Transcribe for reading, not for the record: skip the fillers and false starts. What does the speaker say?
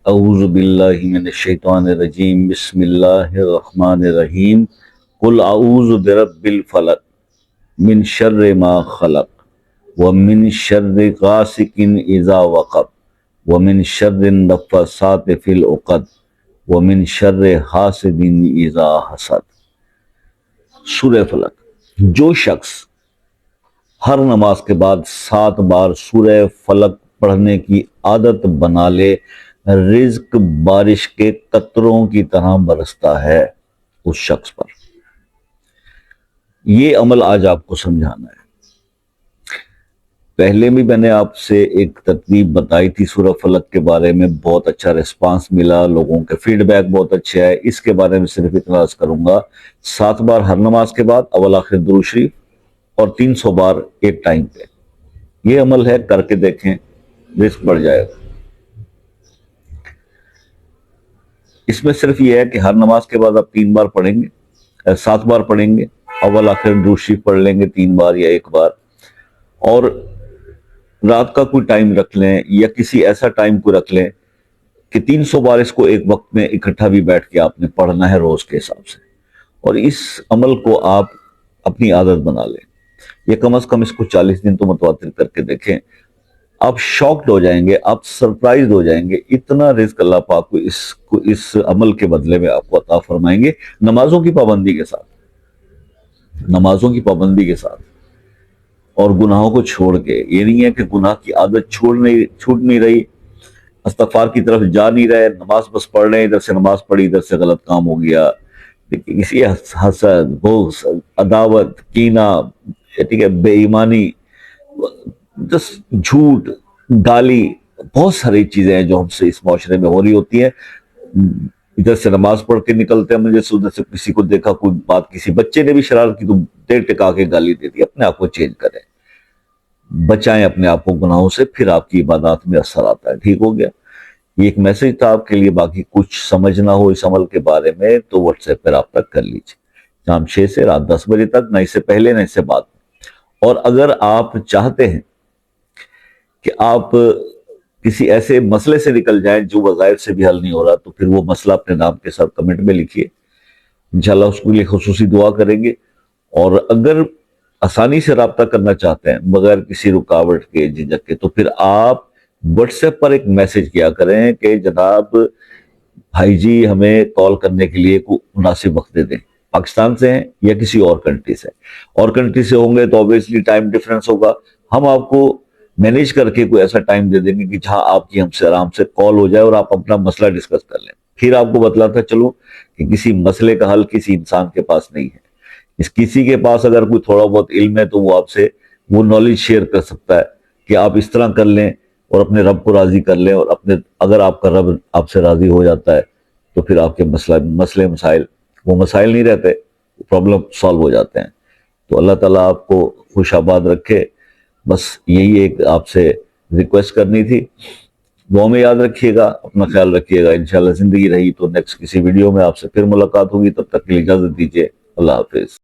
اعوذ باللہ من الشیطان الرجیم بسم اللہ الرحمن الرحیم قل اعوذ برب الفلق من شر ما خلق ومن شر غاسق اذا وقب ومن شر النفاثات فی العقد ومن شر حاسد اذا حسد۔ سورہ فلق۔ جو شخص ہر نماز کے بعد 7 بار سورہ فلق پڑھنے کی عادت بنا لے، رزق بارش کے قطروں کی طرح برستا ہے اس شخص پر۔ یہ عمل آج آپ کو سمجھانا ہے۔ پہلے بھی میں نے آپ سے ایک ترتیب بتائی تھی سورہ فلق کے بارے میں، بہت اچھا ریسپانس ملا، لوگوں کے فیڈ بیک بہت اچھا ہے۔ اس کے بارے میں صرف اتنا عرض کروں گا، 7 بار ہر نماز کے بعد اول آخر درود شریف، اور 300 بار ایک ٹائم پہ۔ یہ عمل ہے، کر کے دیکھیں، رزق بڑھ جائے گا۔ اس میں صرف یہ ہے کہ ہر نماز کے بعد آپ 3 بار پڑھیں گے، 7 بار پڑھیں گے، اول آخر درود شریف پڑھ لیں گے 3 بار یا 1 بار، اور رات کا کوئی ٹائم رکھ لیں یا کسی ایسا ٹائم کو رکھ لیں کہ 300 بار اس کو ایک وقت میں اکٹھا بھی بیٹھ کے آپ نے پڑھنا ہے روز کے حساب سے، اور اس عمل کو آپ اپنی عادت بنا لیں۔ یہ کم از کم اس کو 40 دن تو متواتر کر کے دیکھیں، آپ شاکڈ ہو جائیں گے، آپ سرپرائز ہو جائیں گے، اتنا رزق اللہ پاک کو اس عمل کے بدلے میں آپ کو عطا فرمائیں گے، نمازوں کی پابندی کے ساتھ، نمازوں کی پابندی کے ساتھ، اور گناہوں کو چھوڑ کے۔ یہ نہیں ہے کہ گناہ کی عادت چھوٹ نہیں رہی، استغفار کی طرف جا نہیں رہے، نماز بس پڑھ رہے ہیں، ادھر سے نماز پڑھی، ادھر سے غلط کام ہو گیا، کسی حسد، بغض، عداوت، کینہ، ٹھیک ہے، بے ایمانی، جھوٹ، گالی، بہت ساری چیزیں ہیں جو ہم سے اس معاشرے میں ہو رہی ہوتی ہیں۔ ادھر سے نماز پڑھ کے نکلتے ہیں، مجھے ادھر سے کسی کو دیکھا، کوئی بات کسی بچے نے بھی شرارت کی تو دیر ٹکا کے گالی دے دی۔ اپنے آپ کو چینج کریں، بچائیں اپنے آپ کو گناہوں سے، پھر آپ کی عبادات میں اثر آتا ہے۔ ٹھیک ہو گیا؟ یہ ایک میسج تھا آپ کے لیے، باقی کچھ سمجھنا ہو اس عمل کے بارے میں تو واٹس ایپ پر رابطہ کر لیجیے، شام 6 سے رات 10 بجے تک، نہ اس سے پہلے نہ اس سے بعد۔ اور اگر آپ چاہتے ہیں کہ آپ کسی ایسے مسئلے سے نکل جائیں جو وظائف سے بھی حل نہیں ہو رہا، تو پھر وہ مسئلہ اپنے نام کے ساتھ کمنٹ میں لکھیے، انشاءاللہ اس کے لیے خصوصی دعا کریں گے۔ اور اگر آسانی سے رابطہ کرنا چاہتے ہیں بغیر کسی رکاوٹ کے، جھجک کے، تو پھر آپ واٹس ایپ پر ایک میسج کیا کریں کہ جناب بھائی جی ہمیں کال کرنے کے لیے کوئی مناسب وقت دے دیں، پاکستان سے ہیں یا کسی اور کنٹری سے۔ اور کنٹری سے ہوں گے تو obviously ٹائم ڈیفرنس ہوگا، ہم آپ کو مینیج کر کے کوئی ایسا ٹائم دے دیں گے کہ جہاں آپ کی ہم سے آرام سے کال ہو جائے اور آپ اپنا مسئلہ ڈسکس کر لیں۔ پھر آپ کو بتلاتا چلو کہ کسی مسئلے کا حل کسی انسان کے پاس نہیں ہے، اس کسی کے پاس اگر کوئی تھوڑا بہت علم ہے تو وہ آپ سے وہ نالج شیئر کر سکتا ہے کہ آپ اس طرح کر لیں اور اپنے رب کو راضی کر لیں، اور اگر آپ کا رب آپ سے راضی ہو جاتا ہے تو پھر آپ کے مسئلے مسائل وہ مسائل نہیں رہتے، پرابلم سالو ہو جاتے ہیں۔ تو اللہ تعالیٰ آپ کو خوش آباد رکھے، بس یہی ایک آپ سے ریکویسٹ کرنی تھی۔ دعا میں یاد رکھیے گا، اپنا خیال رکھیے گا، انشاءاللہ زندگی رہی تو نیکسٹ کسی ویڈیو میں آپ سے پھر ملاقات ہوگی، تب تک کے لیے اجازت دیجیے، اللہ حافظ۔